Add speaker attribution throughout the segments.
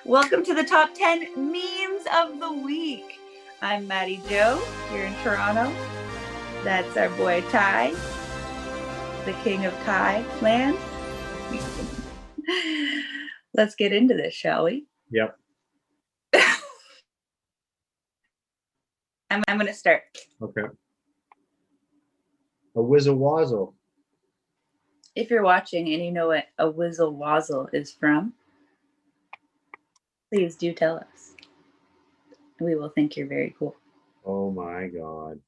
Speaker 1: Welcome to the top 10 memes of the week. I'm Maddie Joe here in Toronto. That's our boy Ty, the king of Thai land. Let's get into this, shall we?
Speaker 2: Yep.
Speaker 1: I'm going to start.
Speaker 2: Okay. A Wizzle Wazzle.
Speaker 1: If you're watching and you know what a Wizzle Wazzle is from, please do tell us. We will think you're very cool.
Speaker 2: Oh my God.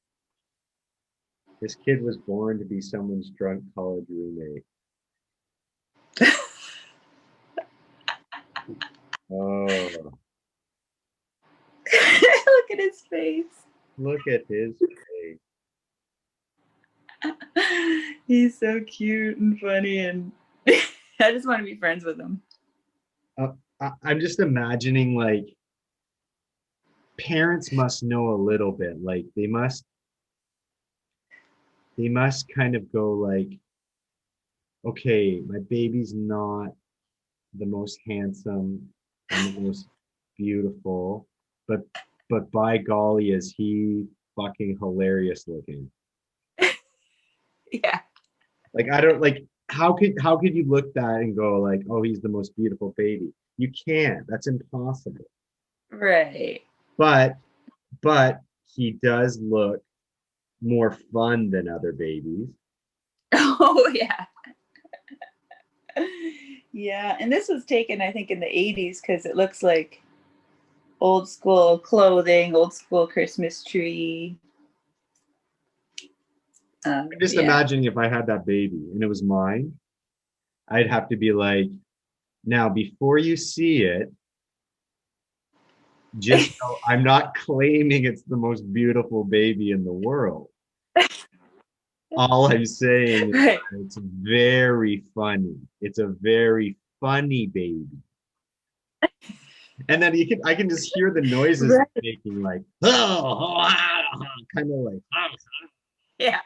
Speaker 2: This kid was born to be someone's drunk college roommate. Oh.
Speaker 1: Look at his face.
Speaker 2: Look at his face.
Speaker 1: He's so cute and funny, and I just want to be friends with him.
Speaker 2: I'm just imagining, like, parents must know a little bit. Like, they must kind of go like, okay, my baby's not the most handsome and the most beautiful, but by golly, is he fucking hilarious looking.
Speaker 1: Yeah.
Speaker 2: Like, I don't, like, how could you look at that and go like, oh, he's the most beautiful baby? You can't. That's impossible.
Speaker 1: Right.
Speaker 2: But he does look more fun than other babies.
Speaker 1: Oh yeah. Yeah, and this was taken, I think, in the 80s because it looks like old school clothing, old school Christmas tree.
Speaker 2: I'm just imagining if I had that baby and it was mine, I'd have to be like, now before you see it, just know I'm not claiming it's the most beautiful baby in the world. All I'm saying is it's very funny. It's a very funny baby. And then I can just hear the noises making, like, kind of like,
Speaker 1: yeah.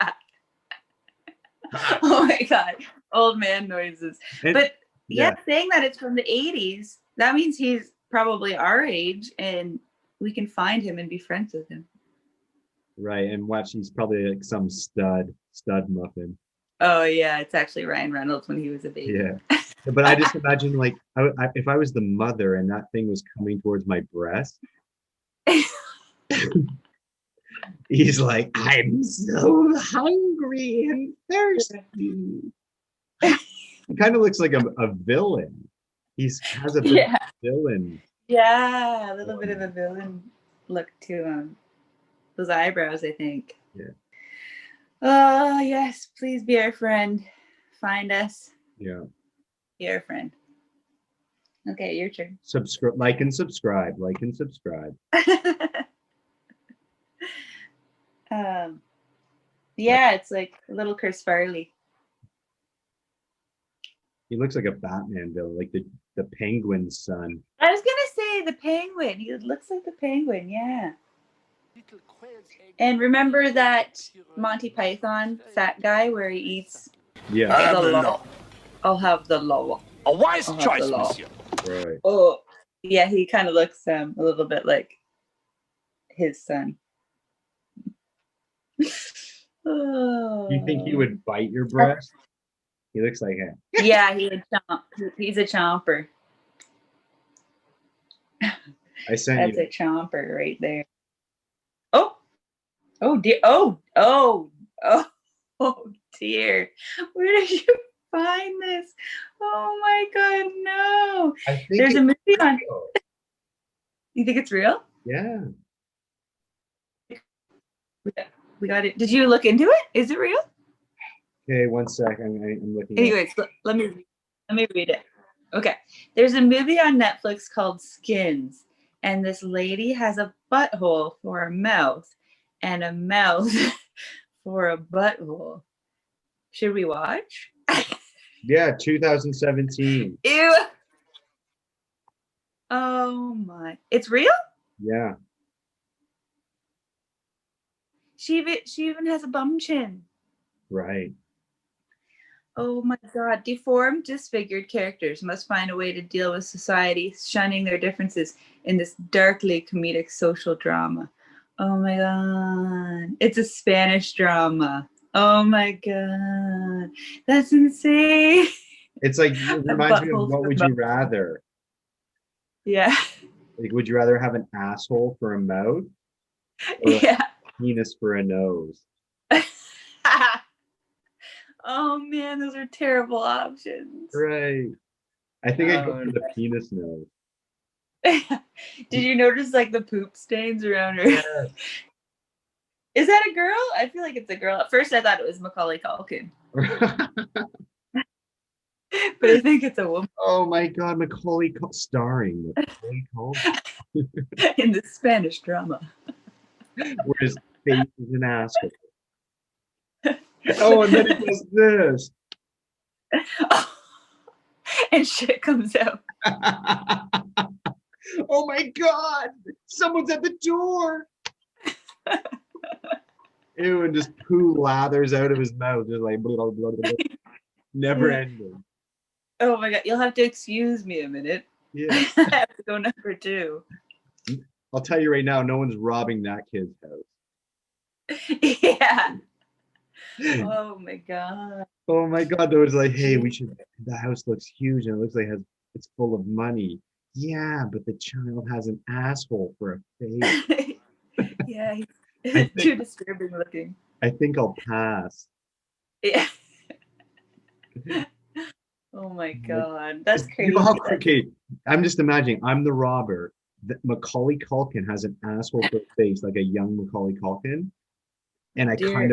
Speaker 1: Oh my God, old man noises. But yeah, saying that it's from the 80s, that means he's probably our age and we can find him and be friends with him.
Speaker 2: Right, and watch, he's probably like some stud muffin.
Speaker 1: Oh yeah, it's actually Ryan Reynolds when he was a baby.
Speaker 2: Yeah, but I just imagine, like, if I was the mother and that thing was coming towards my breast, he's like, I'm so hungry and thirsty. He kind of looks like a villain. He has a bit of a villain.
Speaker 1: Yeah, a little bit of a villain look to him. Those eyebrows, I think.
Speaker 2: Yeah.
Speaker 1: Oh, yes, please be our friend. Find us.
Speaker 2: Yeah.
Speaker 1: Be our friend. Okay, your turn.
Speaker 2: Like and subscribe.
Speaker 1: Yeah, it's like little Chris Farley.
Speaker 2: He looks like a Batman villain, like the Penguin's son.
Speaker 1: I was gonna say the Penguin. He looks like the Penguin, yeah. And remember that Monty Python fat guy where he eats?
Speaker 2: Yeah.
Speaker 1: I'll have the law.
Speaker 3: A wise choice, monsieur.
Speaker 2: Right.
Speaker 1: Oh, yeah, he kind of looks a little bit like his son.
Speaker 2: Do you think he would bite your breast? He looks like him.
Speaker 1: Yeah, he would chomp. He's a chomper.
Speaker 2: I sent
Speaker 1: That's a chomper right there. Oh dear. Oh dear. Where did you find this? Oh my God, no. There's a movie on. You think it's real?
Speaker 2: Yeah.
Speaker 1: We got it. Did you look into it? Is it real?
Speaker 2: Okay, one sec. I'm looking.
Speaker 1: Anyways, let me read it. Okay. There's a movie on Netflix called Skins, and this lady has a butthole for a mouth and a mouth for a butthole. Should we watch?
Speaker 2: Yeah, 2017.
Speaker 1: Ew. Oh my. It's real?
Speaker 2: Yeah.
Speaker 1: She even has a bum chin.
Speaker 2: Right.
Speaker 1: Oh my God. Deformed, disfigured characters must find a way to deal with society, shunning their differences in this darkly comedic social drama. Oh my God. It's a Spanish drama. Oh my God. That's insane.
Speaker 2: It's like, it
Speaker 1: A
Speaker 2: reminds me of
Speaker 1: butthole
Speaker 2: What
Speaker 1: for
Speaker 2: Would
Speaker 1: mouth.
Speaker 2: You Rather?
Speaker 1: Yeah.
Speaker 2: Like, would you rather have an asshole for a mouth or a
Speaker 1: Yeah.
Speaker 2: penis for a nose?
Speaker 1: Oh man, those are terrible options.
Speaker 2: Right. I think I'd go
Speaker 1: Oh
Speaker 2: for the
Speaker 1: no.
Speaker 2: penis nose.
Speaker 1: Did you notice like the poop stains around her?
Speaker 2: Yes.
Speaker 1: Is that a girl? I feel like it's a girl. At first I thought it was Macaulay Culkin, but I think it's a woman
Speaker 2: Oh my God, starring Macaulay Culkin,
Speaker 1: in the Spanish drama.
Speaker 2: where his face is an asshole. Oh, and then he does this.
Speaker 1: And shit comes out.
Speaker 2: Oh my God, someone's at the door. Ew, and just poo lathers out of his mouth, just like blah, blah, blah, blah, never ending.
Speaker 1: Oh my God, you'll have to excuse me a minute.
Speaker 2: Yeah.
Speaker 1: I have to go number 2.
Speaker 2: I'll tell you right now, no one's robbing that kid's
Speaker 1: Yeah.
Speaker 2: house.
Speaker 1: Oh my God.
Speaker 2: Oh my God, though, it's like, hey, the house looks huge and it looks like it's full of money. Yeah, but the child has an asshole for a face.
Speaker 1: Yeah,
Speaker 2: I
Speaker 1: he's
Speaker 2: think
Speaker 1: too disturbing looking.
Speaker 2: I think I'll pass.
Speaker 1: Yeah. Oh my God, that's
Speaker 2: You know
Speaker 1: crazy.
Speaker 2: how okay, I'm just imagining I'm the robber. That Macaulay Culkin has an asshole for a face, like a young Macaulay Culkin. And
Speaker 1: Dear.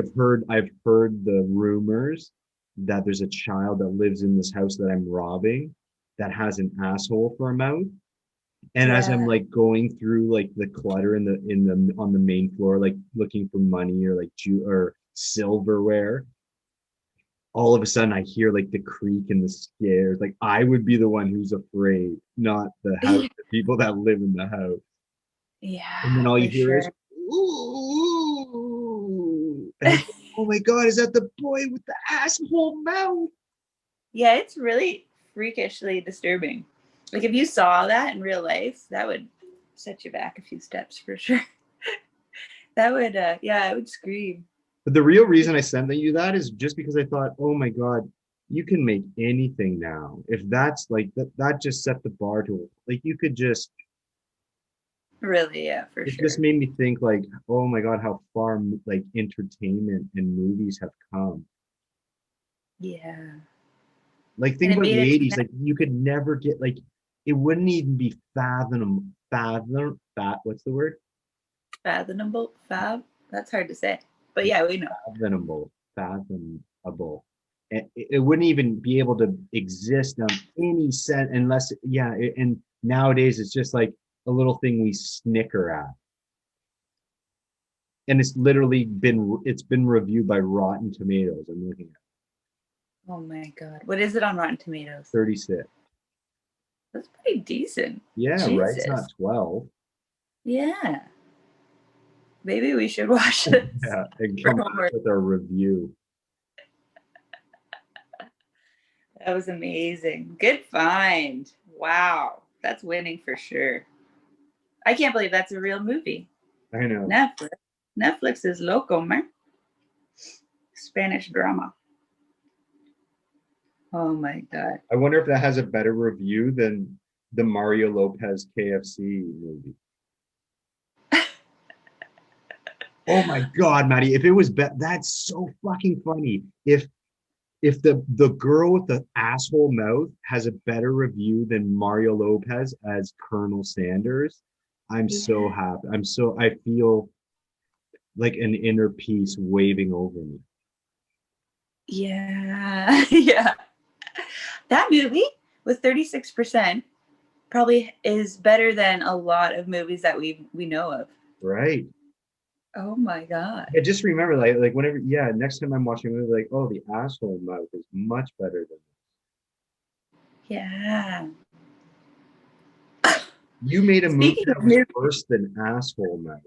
Speaker 2: I've heard the rumors that there's a child that lives in this house that I'm robbing that has an asshole for a mouth. And as I'm
Speaker 1: Yeah.
Speaker 2: like going through like the clutter in the on the main floor, like looking for money or like or silverware, all of a sudden I hear like the creak and the scares. Like I would be the one who's afraid, not the house, the people that live in the house. And then
Speaker 1: Yeah,
Speaker 2: all you
Speaker 1: for
Speaker 2: hear is,
Speaker 1: sure.
Speaker 2: ooh, and it's like, oh my God, is that the boy with the asshole mouth?
Speaker 1: Yeah, it's really freakishly disturbing. Like if you saw that in real life, that would set you back a few steps for sure. That would yeah, I would scream.
Speaker 2: But the real reason I sent you that is just because I thought, oh my God, you can make anything now. If that's like that just set the bar to like you could just
Speaker 1: Really, yeah, for
Speaker 2: it just
Speaker 1: sure.
Speaker 2: made me think like, oh my God, how far like entertainment and movies have come.
Speaker 1: Yeah.
Speaker 2: Like
Speaker 1: And
Speaker 2: think
Speaker 1: it
Speaker 2: about
Speaker 1: made
Speaker 2: the
Speaker 1: it
Speaker 2: 80s, like you could never get like it wouldn't even be what's the word?
Speaker 1: fathomable. That's hard to say. But yeah, we know.
Speaker 2: Fathomable. It wouldn't even be able to exist on any set unless, yeah. And nowadays it's just like a little thing we snicker at. And it's been reviewed by Rotten Tomatoes. I'm looking at
Speaker 1: Oh my God. What is it on Rotten Tomatoes?
Speaker 2: 36.
Speaker 1: That's pretty decent.
Speaker 2: Yeah, right. It's
Speaker 1: Jesus.
Speaker 2: not 12.
Speaker 1: Yeah. Maybe we should watch this
Speaker 2: Yeah, and
Speaker 1: for
Speaker 2: come back
Speaker 1: homework.
Speaker 2: with our review.
Speaker 1: That was amazing. Good find. Wow. That's winning for sure. I can't believe that's a real movie.
Speaker 2: I know.
Speaker 1: Netflix. Netflix is loco, man. Spanish drama. Oh my God.
Speaker 2: I wonder if that has a better review than the Mario Lopez KFC movie. Oh my God, Maddie! If it was that's so fucking funny. If the girl with the asshole mouth has a better review than Mario Lopez as Colonel Sanders, I'm so
Speaker 1: Yeah.
Speaker 2: happy. I feel like an inner peace waving over me.
Speaker 1: Yeah. Yeah. That movie with 36% probably is better than a lot of movies that we know of.
Speaker 2: Right.
Speaker 1: Oh my God.
Speaker 2: Yeah, just remember, like whenever, yeah, next time I'm watching a movie, like, oh, the asshole mouth is much better than
Speaker 1: Yeah.
Speaker 2: you made a movie
Speaker 1: Speaking
Speaker 2: that
Speaker 1: of
Speaker 2: was
Speaker 1: movies,
Speaker 2: worse than asshole mouth.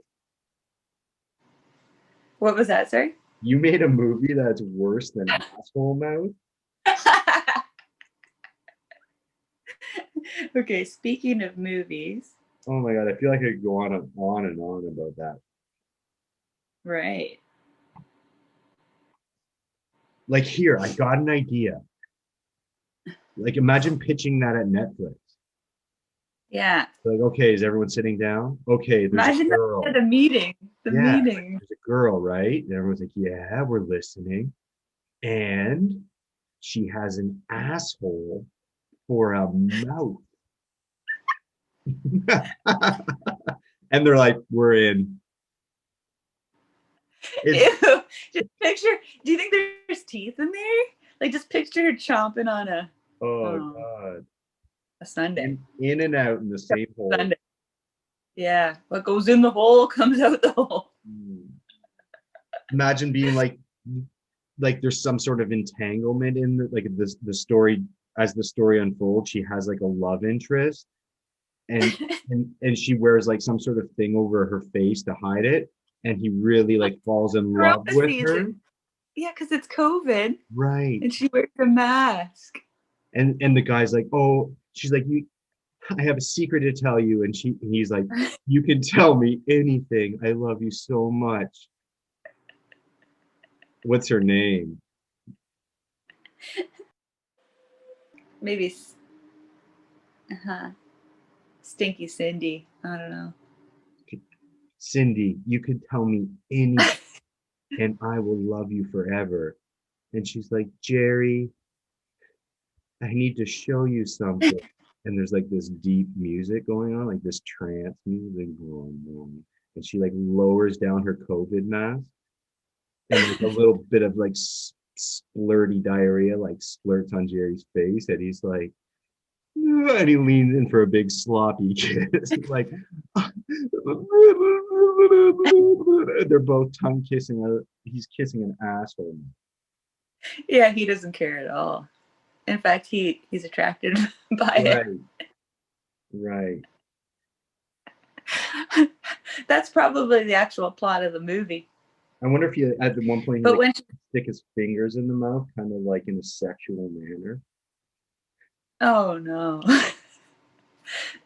Speaker 1: what was that, sorry?
Speaker 2: You made a movie that's worse than asshole mouth.
Speaker 1: Okay, speaking of movies,
Speaker 2: Oh my God, I feel like I could go on and on about that.
Speaker 1: right?
Speaker 2: Like here, I got an idea. Like imagine pitching that at Netflix.
Speaker 1: Yeah.
Speaker 2: Like, okay, is everyone sitting down? Okay, there's a
Speaker 1: Imagine that at
Speaker 2: girl.
Speaker 1: a meeting. The
Speaker 2: Yeah, like,
Speaker 1: meeting.
Speaker 2: there's a girl, right? And everyone's like, yeah, we're listening. And she has an asshole for a mouth. And they're like, we're in. It's
Speaker 1: Ew. Just picture. Do you think there's teeth in there? Like, just picture her chomping on
Speaker 2: oh
Speaker 1: um,
Speaker 2: God.
Speaker 1: a Sunday.
Speaker 2: In and out in the same hole.
Speaker 1: Sunday. Yeah. What goes in the hole comes out the hole.
Speaker 2: Mm. Imagine being like there's some sort of entanglement in like the story as the story unfolds. She has like a love interest, and and she wears like some sort of thing over her face to hide it, and he really like falls in
Speaker 1: Corona
Speaker 2: love with her.
Speaker 1: season. Yeah, because it's COVID
Speaker 2: Right.
Speaker 1: and she wears a mask.
Speaker 2: And the guy's like, oh, she's like, you, I have a secret to tell you, and he's like, you can tell me anything. I love you so much. What's her name?
Speaker 1: Maybe Stinky Cindy. I don't know.
Speaker 2: Cindy, you could tell me anything and I will love you forever. And she's like, Jerry, I need to show you something. And there's like this deep music going on, like this trance music going on. And she like lowers down her COVID mask and like a little bit of like splurty diarrhea like splurts on Jerry's face. And he's like, and he leans in for a big sloppy kiss. Like they're both tongue kissing. He's kissing an asshole.
Speaker 1: Yeah, he doesn't care at all. In fact, he's attracted by
Speaker 2: Right,
Speaker 1: it.
Speaker 2: right.
Speaker 1: That's probably the actual plot of the movie.
Speaker 2: I wonder if he at one point he
Speaker 1: But
Speaker 2: like
Speaker 1: when
Speaker 2: stick his fingers in the mouth, kind of like in a sexual manner.
Speaker 1: oh no.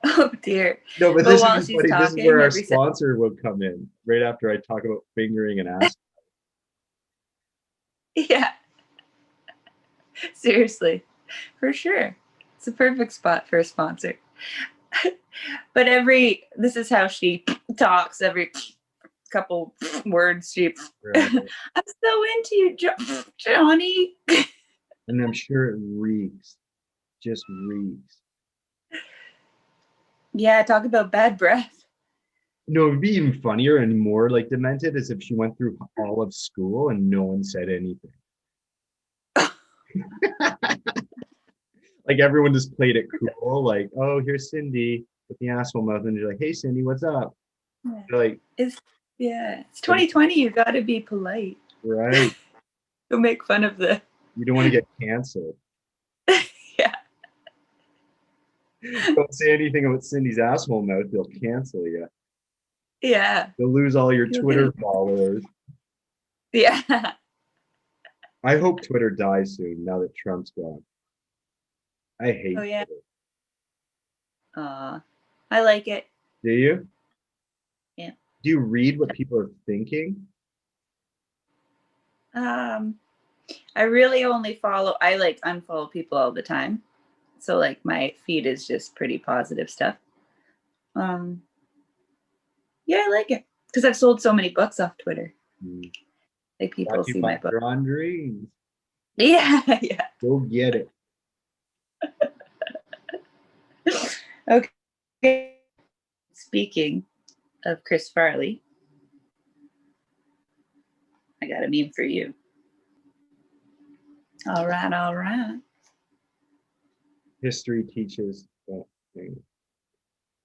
Speaker 1: Oh dear.
Speaker 2: No, but
Speaker 1: But
Speaker 2: this
Speaker 1: while
Speaker 2: is
Speaker 1: she's
Speaker 2: funny. This is where
Speaker 1: talking,
Speaker 2: our
Speaker 1: every second.
Speaker 2: sponsor would come in right after I talk about fingering and ass.
Speaker 1: Yeah. Seriously. For sure. It's a perfect spot for a sponsor. But this is how she talks every couple words.
Speaker 2: Right.
Speaker 1: I'm so into you, Johnny.
Speaker 2: And I'm sure it reeks, just reeks.
Speaker 1: Yeah, talk about bad breath.
Speaker 2: No, it'd be even funnier and more like demented as if she went through all of school and no one said anything. Like everyone just played it cool, like, oh, here's Cindy with the asshole mouth, and you're like, hey, Cindy, what's up? You're like,
Speaker 1: It's 2020. You got to be polite.
Speaker 2: right.
Speaker 1: Don't make fun of the.
Speaker 2: You don't want to get canceled.
Speaker 1: Yeah.
Speaker 2: Don't say anything about Cindy's asshole mouth, they'll cancel you.
Speaker 1: Yeah.
Speaker 2: You'll lose all your
Speaker 1: You'll
Speaker 2: Twitter
Speaker 1: get
Speaker 2: followers.
Speaker 1: Yeah.
Speaker 2: I hope Twitter dies soon now that Trump's gone. I hate
Speaker 1: Oh yeah.
Speaker 2: Twitter.
Speaker 1: I like it.
Speaker 2: Do you?
Speaker 1: Yeah.
Speaker 2: Do you read what people are thinking?
Speaker 1: I really only follow. I like unfollow people all the time, so like my feed is just pretty positive stuff. Um, yeah, I like it because I've sold so many books off Twitter. Like people
Speaker 2: Got you
Speaker 1: see my
Speaker 2: find
Speaker 1: book.
Speaker 2: your own dreams.
Speaker 1: Yeah, yeah.
Speaker 2: Go get it.
Speaker 1: Okay. Speaking of Chris Farley, I got a meme for you. All right, all right.
Speaker 2: History teaches.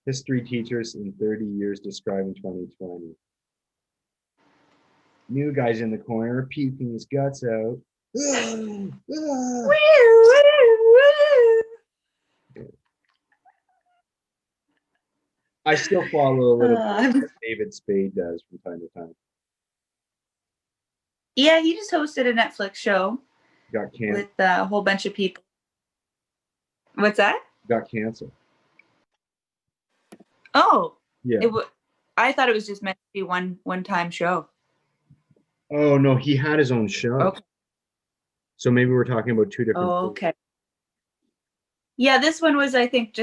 Speaker 2: History teachers in 30 years describing 2020. New guy's in the corner, puking his guts out. I still follow a little bit what David Spade does from time to time.
Speaker 1: Yeah, he just hosted a Netflix show
Speaker 2: Got canceled.
Speaker 1: with a whole bunch of people. What's that?
Speaker 2: Got canceled.
Speaker 1: Oh,
Speaker 2: Yeah.
Speaker 1: it w- I thought it was just meant to be one time show.
Speaker 2: Oh no, he had his own show.
Speaker 1: Okay.
Speaker 2: So maybe we're talking about two different
Speaker 1: Oh,
Speaker 2: things.
Speaker 1: okay. Yeah, this one was, I think,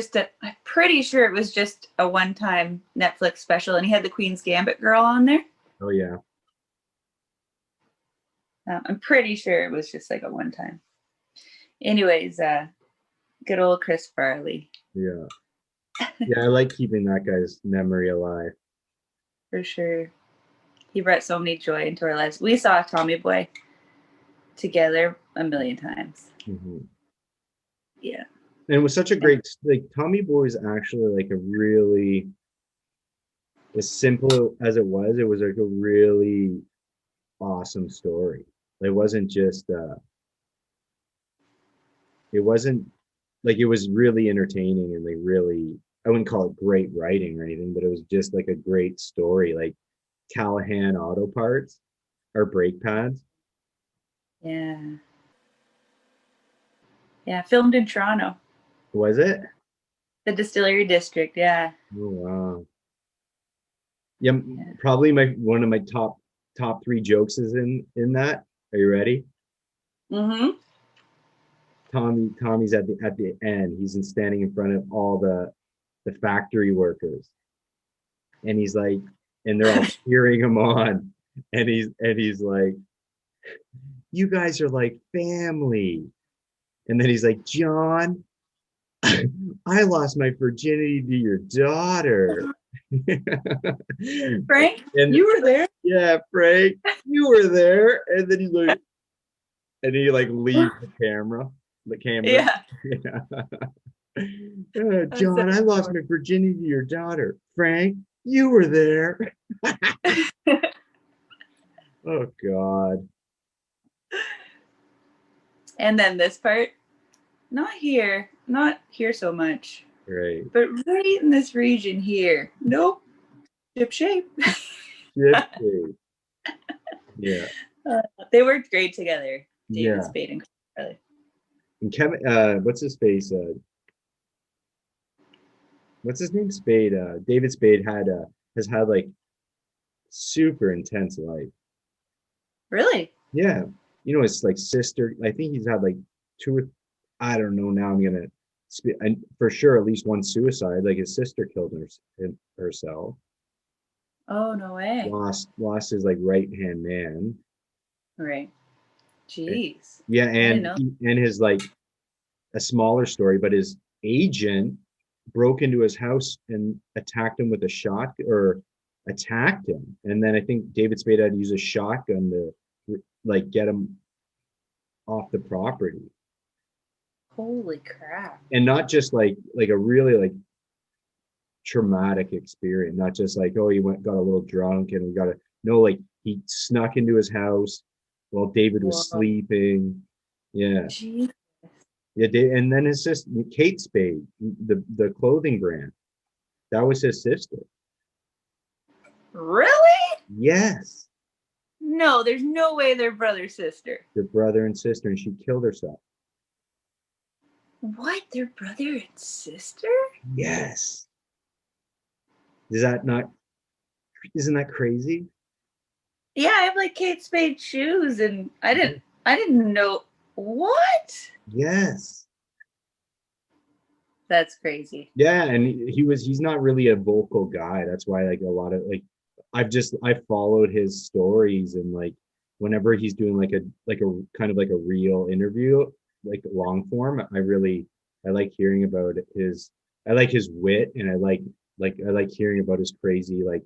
Speaker 1: I'm pretty sure it was just a one-time Netflix special, and he had the Queen's Gambit girl on there.
Speaker 2: Oh yeah.
Speaker 1: I'm pretty sure it was just like a one-time. Anyways, good old Chris Farley,
Speaker 2: Yeah. Yeah, I like keeping that guy's memory alive.
Speaker 1: for sure. He brought so many joy into our lives. We saw Tommy Boy together a million times.
Speaker 2: Mhm.
Speaker 1: Yeah.
Speaker 2: And it was such a great, like Tommy Boy is actually like a really, as simple as it was like a really awesome story. It wasn't just it wasn't like, it was really entertaining and like really, I wouldn't call it great writing or anything, but it was just like a great story. Like Callahan Auto Parts or brake pads.
Speaker 1: Yeah. Yeah. Filmed in Toronto,
Speaker 2: Was it?
Speaker 1: the Distillery District. Yeah.
Speaker 2: Oh wow. Yeah,
Speaker 1: Yeah.
Speaker 2: probably my one of my top three jokes is in that. Are you ready?
Speaker 1: Mm-hmm.
Speaker 2: Tommy's at the end. He's standing in front of all the factory workers, and he's like, and they're all cheering him on, and he's like, "You guys are like family." And then he's like, "John, I lost my virginity to your daughter."
Speaker 1: Frank,
Speaker 2: And
Speaker 1: you were there.
Speaker 2: yeah, Frank, you were there. And then he's like, and he like leaves the camera.
Speaker 1: Yeah.
Speaker 2: Yeah.
Speaker 1: That's so
Speaker 2: John, I lost
Speaker 1: funny.
Speaker 2: my virginity to your daughter. Frank, you were there. Oh God.
Speaker 1: And then this part, not here so much,
Speaker 2: Right.
Speaker 1: but right in this region here. Nope. Ship shape.
Speaker 2: Ship shape. Yeah.
Speaker 1: They worked great together, David
Speaker 2: Yeah.
Speaker 1: Spade and Chris Farley.
Speaker 2: And Kevin, what's his face? What's his name? Spade. David Spade has had like super intense life.
Speaker 1: Really?
Speaker 2: Yeah. You know, his like sister, I think he's had like two or I don't know. Now I'm gonna and for sure at least one suicide. Like his sister killed herself.
Speaker 1: Oh, no way.
Speaker 2: Lost his like right hand man.
Speaker 1: Right.
Speaker 2: Eh,
Speaker 1: Jeez.
Speaker 2: Yeah,
Speaker 1: I didn't know.
Speaker 2: and his like a smaller story, but his agent broke into his house and attacked him with a shot or attacked him. And then I think David Spade had to use a shotgun to like get him off the property.
Speaker 1: Holy crap.
Speaker 2: And not just like a really like traumatic experience, not just like, oh, he got a little drunk and we got to no, like he snuck into his house while David was
Speaker 1: Whoa.
Speaker 2: sleeping. Yeah.
Speaker 1: Jeez.
Speaker 2: Yeah, and then his sister Kate Spade, the clothing brand, that was his sister.
Speaker 1: Really?
Speaker 2: Yes,
Speaker 1: No, there's no way they're brother sister.
Speaker 2: their brother and sister, and she killed herself.
Speaker 1: What? They're brother and sister?
Speaker 2: Yes. Is that not? Isn't that crazy?
Speaker 1: Yeah, I have like Kate Spade shoes, and I didn't know. What?
Speaker 2: Yes.
Speaker 1: That's crazy.
Speaker 2: Yeah, and he's not really a vocal guy. That's why like a lot of like I followed his stories and like whenever he's doing like a kind of like a real interview, like long form, I like hearing about his I like his wit and I like hearing about his crazy like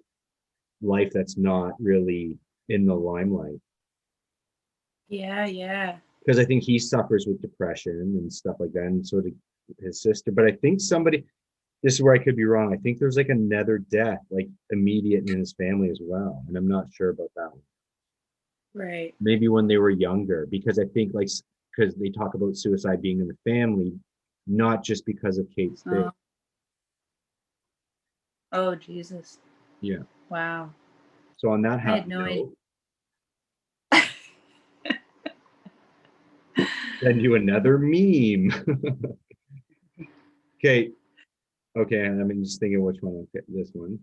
Speaker 2: life that's not really in the limelight.
Speaker 1: Yeah, yeah.
Speaker 2: Because I think he suffers with depression and stuff like that, and so did his sister. But I think somebody, this is where I could be wrong. I think there's like another death, like immediate in his family as well, and I'm not sure about that one.
Speaker 1: Right.
Speaker 2: Maybe when they were younger, because I think like because they talk about suicide being in the family, not just because of Kate Spade.
Speaker 1: Oh, oh, Jesus.
Speaker 2: Yeah.
Speaker 1: Wow.
Speaker 2: So on that
Speaker 1: I had
Speaker 2: happy
Speaker 1: no idea.
Speaker 2: note, send you another meme. Okay, Okay, I'm just thinking which one. Okay, this one.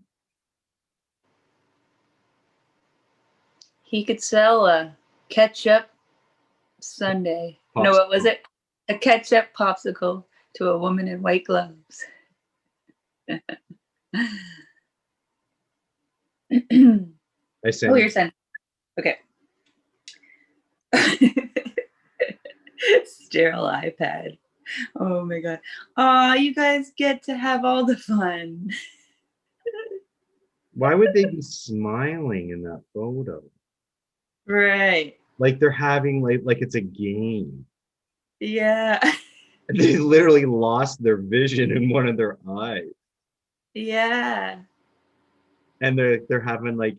Speaker 1: He could sell a ketchup sundae. No, what was
Speaker 2: Popsicle.
Speaker 1: it? A ketchup popsicle to a woman in white gloves. Oh,
Speaker 2: I sent
Speaker 1: you're
Speaker 2: it.
Speaker 1: sending. Okay. Sterile iPad. Oh my god. Oh, you guys get to have all the fun.
Speaker 2: Why would they be smiling in that photo?
Speaker 1: Right.
Speaker 2: Like they're having like it's a game.
Speaker 1: Yeah.
Speaker 2: They literally lost their vision in one of their eyes.
Speaker 1: Yeah.
Speaker 2: And they're having like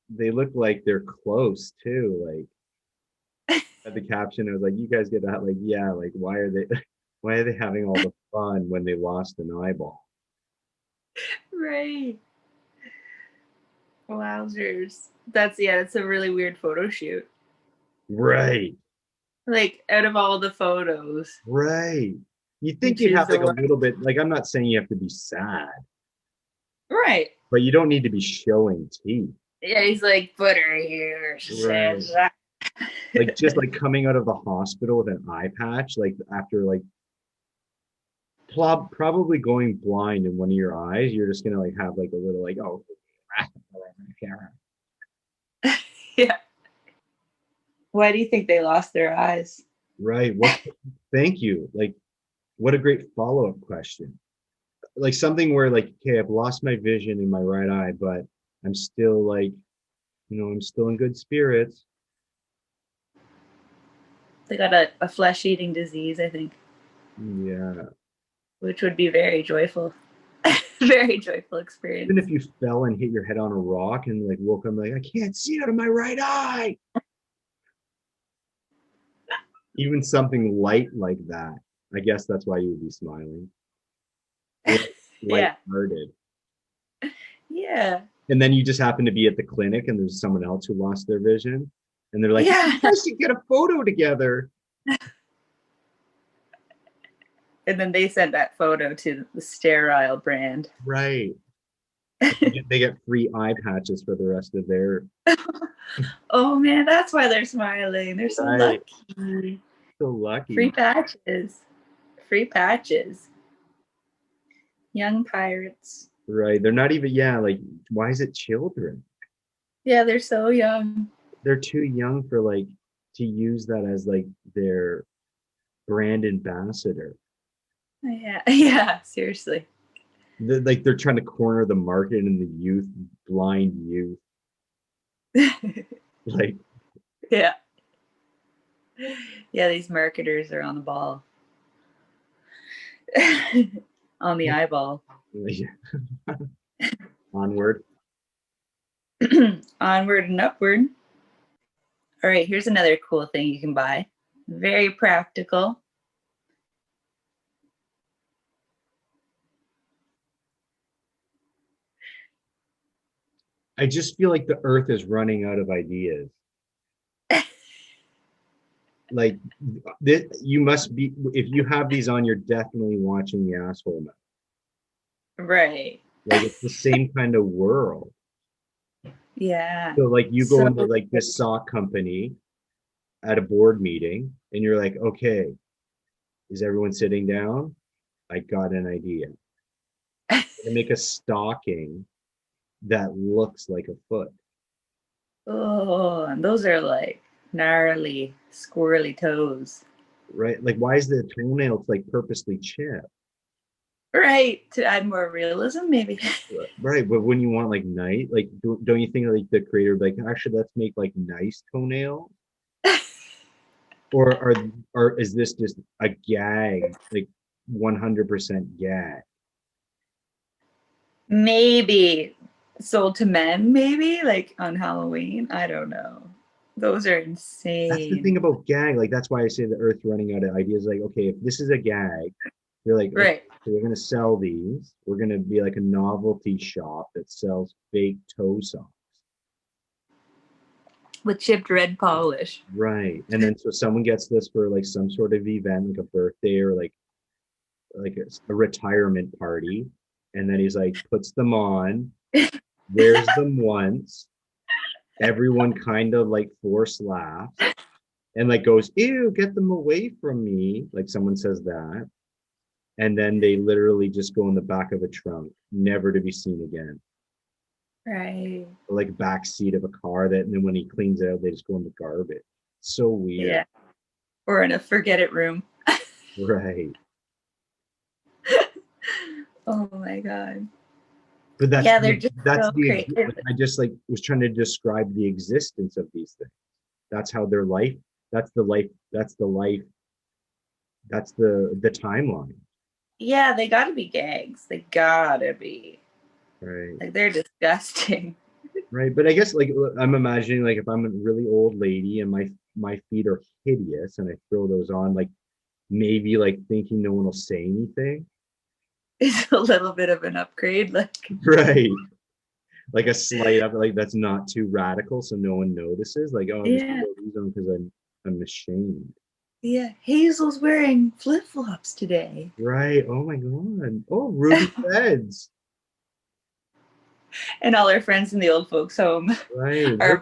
Speaker 2: they look like they're close too. Like at the caption, it was like, you guys get that, like, yeah, like why are they having all the fun when they lost an eyeball?
Speaker 1: Right. Wowzers. That's yeah, it's a really weird photo shoot.
Speaker 2: Right,
Speaker 1: Like out of all the photos,
Speaker 2: right. You
Speaker 1: you
Speaker 2: think you'd
Speaker 1: choose
Speaker 2: have
Speaker 1: the
Speaker 2: like a
Speaker 1: one.
Speaker 2: little bit, like I'm not saying you have to be sad,
Speaker 1: Right.
Speaker 2: but you don't need to be showing teeth.
Speaker 1: Yeah, he's like butter here,
Speaker 2: Right.
Speaker 1: says
Speaker 2: Like just like coming out of the hospital with an eye patch, like after like probably going blind in one of your eyes, you're just gonna like have like a little like, oh,
Speaker 1: Yeah. Why do you think they lost their eyes?
Speaker 2: right. Thank you. Like, what a great follow-up question. Like something where like, okay, I've lost my vision in my right eye, but I'm still like, I'm still in good spirits.
Speaker 1: They got a flesh eating disease, I think,
Speaker 2: Yeah.
Speaker 1: which would be very joyful. Very joyful
Speaker 2: Even
Speaker 1: experience.
Speaker 2: if you fell and hit your head on a rock and like woke up like, I can't see out of my right eye. Even something light like that. I guess that's why you would be smiling. Light,
Speaker 1: Yeah.
Speaker 2: light-hearted.
Speaker 1: Yeah.
Speaker 2: And then you just happen to be at the clinic and there's someone else who lost their vision. And they're like,
Speaker 1: Yeah.
Speaker 2: you guys should get a photo together.
Speaker 1: And then they sent that photo to the sterile brand.
Speaker 2: Right. They get free eye patches for the rest of their
Speaker 1: Oh man, that's why they're smiling. They're so
Speaker 2: right.
Speaker 1: lucky.
Speaker 2: So
Speaker 1: Free
Speaker 2: lucky.
Speaker 1: patches. Free patches. Young pirates.
Speaker 2: Right. They're not even, yeah, like, why is it children?
Speaker 1: Yeah, they're so young.
Speaker 2: They're too young for like to use that as like their brand ambassador.
Speaker 1: Yeah. Yeah, seriously.
Speaker 2: Like they're trying to corner the market in the youth, blind youth. Like,
Speaker 1: Yeah. Yeah, these marketers are on the ball. On the eyeball.
Speaker 2: onward.
Speaker 1: Onward and upward. All right, here's another cool thing you can buy. Very practical.
Speaker 2: I just feel like the earth is running out of ideas. Like this, you must be, if you have these on, you're definitely watching the asshole mouth.
Speaker 1: Right.
Speaker 2: Like it's the same kind of world.
Speaker 1: Yeah.
Speaker 2: So like you go
Speaker 1: So
Speaker 2: into like this sock company at a board meeting and you're like, okay, is everyone sitting down? I got an idea. I'm gonna make a stocking that looks like a foot.
Speaker 1: oh, and those are like gnarly, squirrely toes.
Speaker 2: Right? Like why is the toenail like purposely chipped?
Speaker 1: Right. To add more realism, maybe.
Speaker 2: Right, but when you want like nice, like don't you think like the creator would be like actually let's make like nice toenails? Or is this just a gag, like 100% gag?
Speaker 1: Maybe sold to men, maybe like on Halloween. I don't know. Those are
Speaker 2: That's the thing
Speaker 1: insane.
Speaker 2: about gag. Like that's why I say the earth's running out of ideas. Like, okay, if this is a gag, you're like, okay,
Speaker 1: Right.
Speaker 2: so we're gonna sell these. We're gonna be like a novelty shop that sells fake toe socks.
Speaker 1: With chipped red polish.
Speaker 2: Right. And then so someone gets this for like some sort of event, like a birthday or like like a retirement party, and then he's like puts them on, wears them once, everyone kind of like force laughs and like goes, ew, get them away from me, like someone says that, and then they literally just go in the back of a trunk, never to be seen again.
Speaker 1: Right.
Speaker 2: Or like back seat of a car that, and then when he cleans it out, they just go in the garbage. So weird.
Speaker 1: Yeah. Or in a forget it room.
Speaker 2: Right.
Speaker 1: Oh my God.
Speaker 2: But
Speaker 1: Yeah, they're just
Speaker 2: that's
Speaker 1: so
Speaker 2: the
Speaker 1: creative.
Speaker 2: I just like was trying to describe the existence of these things. That's how their life, that's the life, that's the life, that's the timeline.
Speaker 1: Yeah, they gotta be gags. They gotta be.
Speaker 2: Right.
Speaker 1: Like they're disgusting.
Speaker 2: Right. But I guess like I'm imagining like if I'm a really old lady and my feet are hideous and I throw those on, like maybe like thinking no one will say anything.
Speaker 1: It's a little bit of an upgrade. Like,
Speaker 2: Right. Like a slight up, like that's not too radical, so no one notices. Like, oh, I'm just
Speaker 1: yeah,
Speaker 2: gonna throw these on because I'm ashamed.
Speaker 1: yeah. Hazel's wearing flip flops today.
Speaker 2: Right. Oh my God. Oh, Ruby Reds.
Speaker 1: And all our friends in the old folks' home
Speaker 2: Right.
Speaker 1: are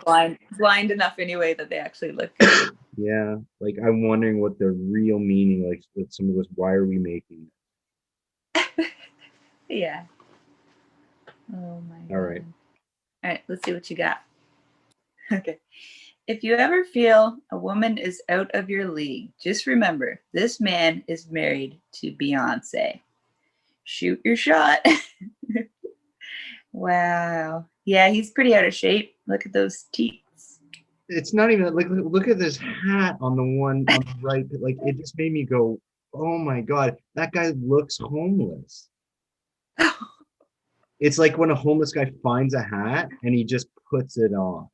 Speaker 1: blind enough anyway that they actually look good.
Speaker 2: Yeah. Like I'm wondering what the real meaning, like with some of this, why are we making
Speaker 1: Yeah. Oh my
Speaker 2: it? All right.
Speaker 1: God. All right, let's see what you got. Okay. If you ever feel a woman is out of your league, just remember this man is married to Beyonce. Shoot your shot. Wow. Yeah, he's pretty out of shape. Look at those teeth.
Speaker 2: It's not even like look at this hat on the one on the right. Like it just made me go, oh my God, that guy looks homeless. It's like when a homeless guy finds a hat and he just puts it on.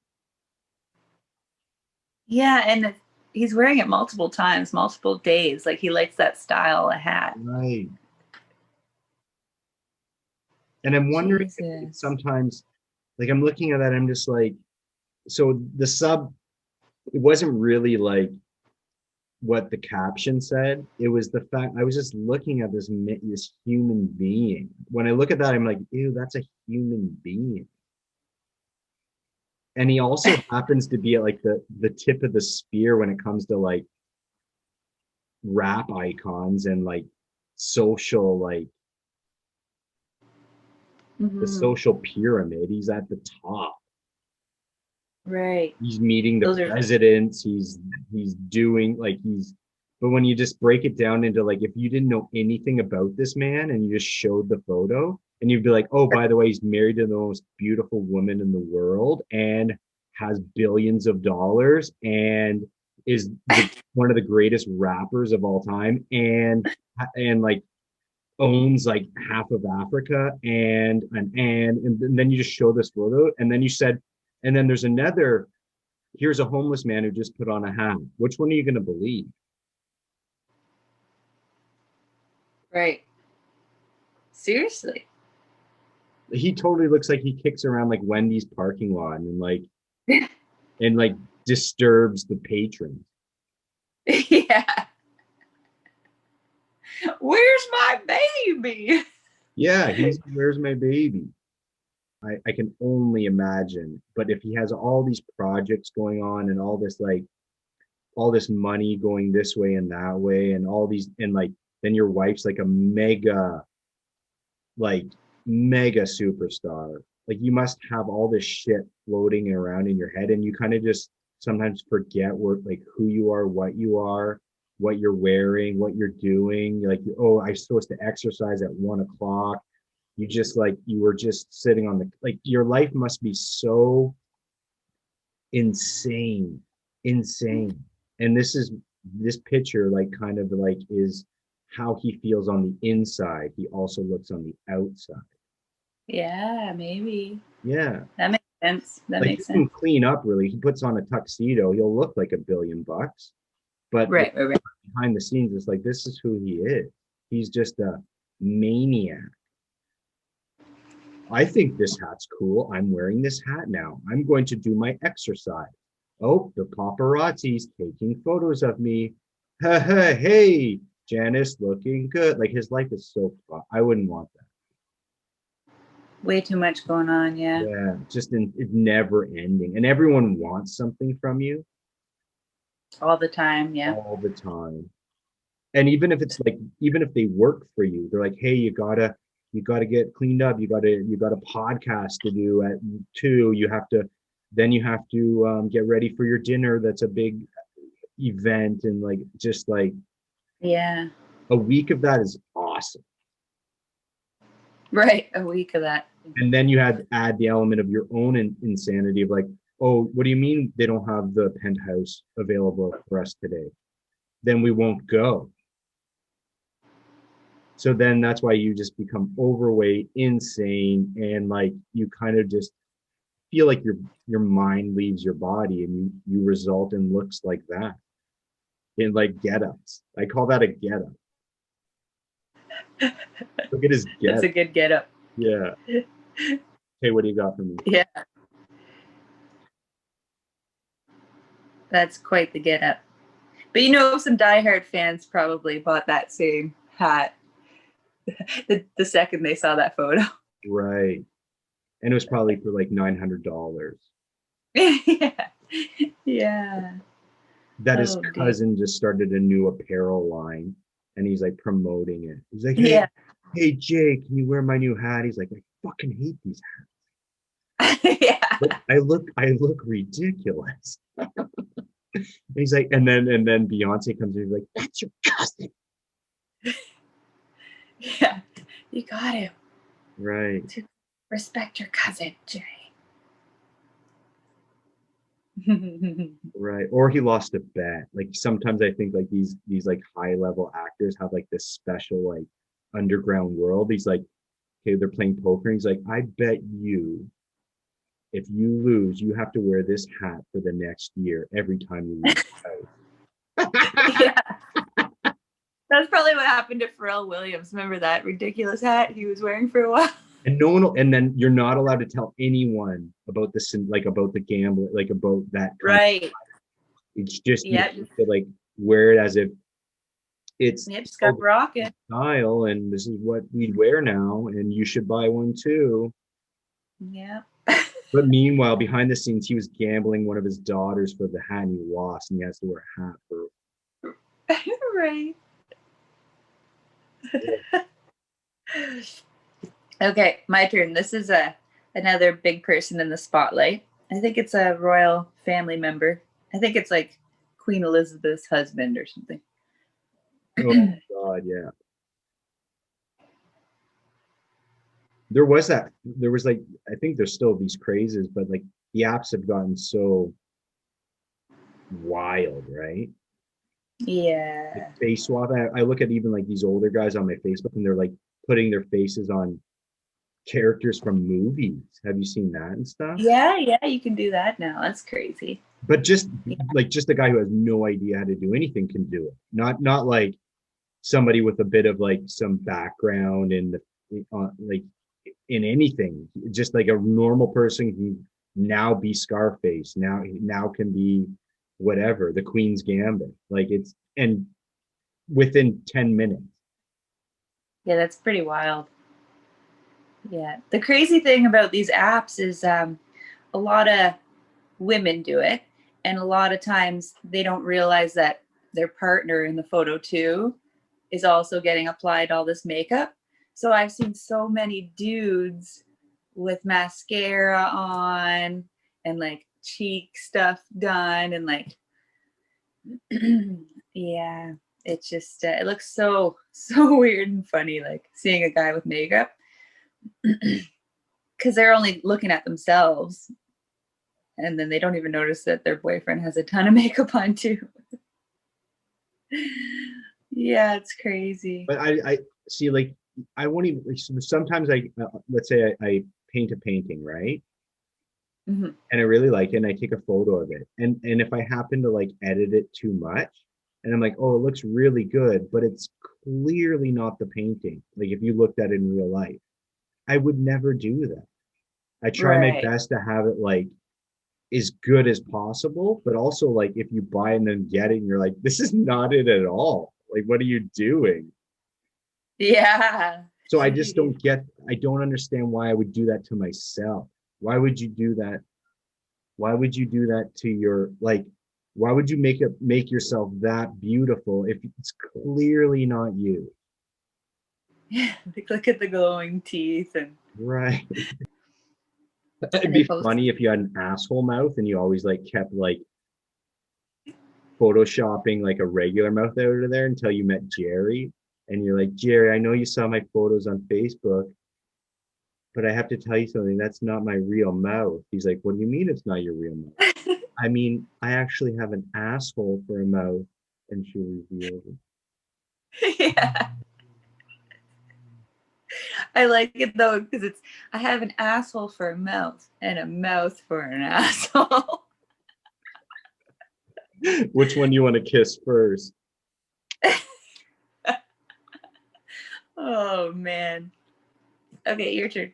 Speaker 1: Yeah, and he's wearing it multiple times, multiple days. Like he likes that style of hat.
Speaker 2: Right. And I'm wondering if
Speaker 1: Jesus.
Speaker 2: sometimes, like I'm looking at that, I'm just like, so the sub, it wasn't really like what the caption said. It was the fact I was just looking at this human being. When I look at that, I'm like, ew, that's a human being. And he also happens to be at like the tip of the spear when it comes to like rap icons and like social, like the
Speaker 1: Mm-hmm.
Speaker 2: social pyramid. He's at the top.
Speaker 1: Right.
Speaker 2: He's meeting the
Speaker 1: Those are
Speaker 2: presidents. He's doing like he's, but when you just break it down into like if you didn't know anything about this man and you just showed the photo and you'd be like, oh, by the way, he's married to the most beautiful woman in the world and has billions of dollars and is one of the greatest rappers of all time and like owns like half of Africa and then you just show this photo and then you said, and then there's another, here's a homeless man who just put on a hat. Which one are you going to believe?
Speaker 1: right. Seriously.
Speaker 2: He totally looks like he kicks around like Wendy's parking lot and like disturbs the patrons.
Speaker 1: Yeah. Where's my baby?
Speaker 2: Yeah, he's where's my baby? I can only imagine. But if he has all these projects going on and all this like all this money going this way and that way and all these and like then your wife's like a like mega superstar, like you must have all this shit floating around in your head and you kind of just sometimes forget what like who you are, what you're wearing, what you're doing, like oh I'm supposed to exercise at 1 o'clock. You just like you were just sitting on the like your life must be so insane, insane. And this picture like kind of like is how he feels on the inside. He also looks on the outside.
Speaker 1: Yeah, maybe.
Speaker 2: Yeah.
Speaker 1: That makes sense. That
Speaker 2: Like he
Speaker 1: makes sense.
Speaker 2: can clean up really. He puts on a tuxedo, he'll look like $1 billion. But like
Speaker 1: Right, right, right.
Speaker 2: behind the scenes, it's like this is who he is. He's just a maniac. I think this hat's cool. I'm wearing this hat now. I'm going to do my exercise. Oh, the paparazzi's taking photos of me. Hey, Janice looking good. Like his life is so fun. I wouldn't want that.
Speaker 1: Way too much going on. Yeah.
Speaker 2: Yeah, just it's never ending. And everyone wants something from you
Speaker 1: All the time. Yeah.
Speaker 2: all the time. And even if it's like, even if they work for you, they're like, hey, you gotta get cleaned up. You got a podcast to do at 2. Then you have to get ready for your dinner. That's a big event. And like, just like
Speaker 1: Yeah.
Speaker 2: a week of that is awesome.
Speaker 1: Right. A week of that.
Speaker 2: And then you had to add the element of your own insanity of like, oh, what do you mean they don't have the penthouse available for us today? Then we won't go. So then that's why you just become overweight, insane, and like you kind of just feel like your mind leaves your body, and you result in looks like that, in like get-ups. I call that a get-up. Look at his
Speaker 1: That's
Speaker 2: get.
Speaker 1: a good get up.
Speaker 2: Yeah. Hey, what do you got for me?
Speaker 1: Yeah. That's quite the get up. But some diehard fans probably bought that same hat the second they saw that photo.
Speaker 2: Right. And it was probably for like $900.
Speaker 1: Yeah. Yeah.
Speaker 2: That his
Speaker 1: Oh, dear.
Speaker 2: cousin just started a new apparel line, and he's like promoting it. He's like,
Speaker 1: Yeah.
Speaker 2: hey, Jay, can you wear my new hat? He's like, I fucking hate these hats.
Speaker 1: Yeah.
Speaker 2: But I look ridiculous. And he's like, and then Beyonce comes in, he's like, that's your cousin.
Speaker 1: Yeah. You got to
Speaker 2: Right.
Speaker 1: respect your cousin, Jay.
Speaker 2: Right. Or he lost a bet. Like sometimes I think like these like high level actors have like this special like underground world. He's like, okay, they're playing poker. And he's like, I bet you if you lose, you have to wear this hat for the next year every time you leave the house.
Speaker 1: Yeah. That's probably what happened to Pharrell Williams. Remember that ridiculous hat he was wearing for a while?
Speaker 2: And no one will, and then you're not allowed to tell anyone about this, like about the gambler, like about that kind
Speaker 1: Right.
Speaker 2: of, it's just you
Speaker 1: Yeah.
Speaker 2: have to like wear it as if it's
Speaker 1: Yep, just got rocking.
Speaker 2: style and this is what we wear now and you should buy one too.
Speaker 1: Yeah.
Speaker 2: But meanwhile, behind the scenes, he was gambling one of his daughters for the hat and he lost and he has to wear a hat for.
Speaker 1: Right. Okay, my turn. This is another big person in the spotlight. I think it's a royal family member. I think it's like Queen Elizabeth's husband or something.
Speaker 2: Oh God, yeah. There was like, I think there's still these crazes, but like the apps have gotten so wild, right?
Speaker 1: Yeah.
Speaker 2: Like face swap. I look at even like these older guys on my Facebook and they're like putting their faces on characters from movies. Have you seen that and stuff?
Speaker 1: Yeah, you can do that now. That's crazy.
Speaker 2: But just
Speaker 1: Yeah.
Speaker 2: like just a guy who has no idea how to do anything can do it. Not like somebody with a bit of like some background in the like in anything. Just like a normal person can now be Scarface. Now can be whatever, the Queen's Gambit. Like it's and within 10 minutes.
Speaker 1: Yeah, that's pretty wild. Yeah. The crazy thing about these apps is a lot of women do it. And a lot of times they don't realize that their partner in the photo too is also getting applied all this makeup. So I've seen so many dudes with mascara on and like cheek stuff done and like, yeah, it's just, it looks so weird and funny, like seeing a guy with makeup because they're only looking at themselves and then they don't even notice that their boyfriend has a ton of makeup on too. Yeah, it's crazy.
Speaker 2: But I see like I won't even sometimes I let's say I paint a painting, right?
Speaker 1: Mm-hmm.
Speaker 2: And I really like it and I take a photo of it. And if I happen to like edit it too much and I'm like, oh, it looks really good, but it's clearly not the painting. Like if you looked at it in real life, I would never do that. I try my
Speaker 1: Right.
Speaker 2: best to have it like as good as possible, but also like if you buy and then get it and you're like, this is not it at all. Like, what are you doing?
Speaker 1: Yeah.
Speaker 2: So I just I don't understand why I would do that to myself. Why would you do that? Why would you do that to why would you make yourself that beautiful if it's clearly not you?
Speaker 1: Yeah. Like, look at the glowing teeth
Speaker 2: Right. It'd
Speaker 1: and they
Speaker 2: be
Speaker 1: post.
Speaker 2: funny if you had an asshole mouth and you always like kept like photoshopping like a regular mouth out of there until you met Jerry. And you're like, Jerry, I know you saw my photos on Facebook, but I have to tell you something. That's not my real mouth. He's like, what do you mean it's not your real mouth? I mean, I actually have an asshole for a mouth. And she revealed it.
Speaker 1: Yeah. I like it though because I have an asshole for a mouth and a mouth for an asshole.
Speaker 2: Which one do you want to kiss first?
Speaker 1: Oh man. Okay, your turn.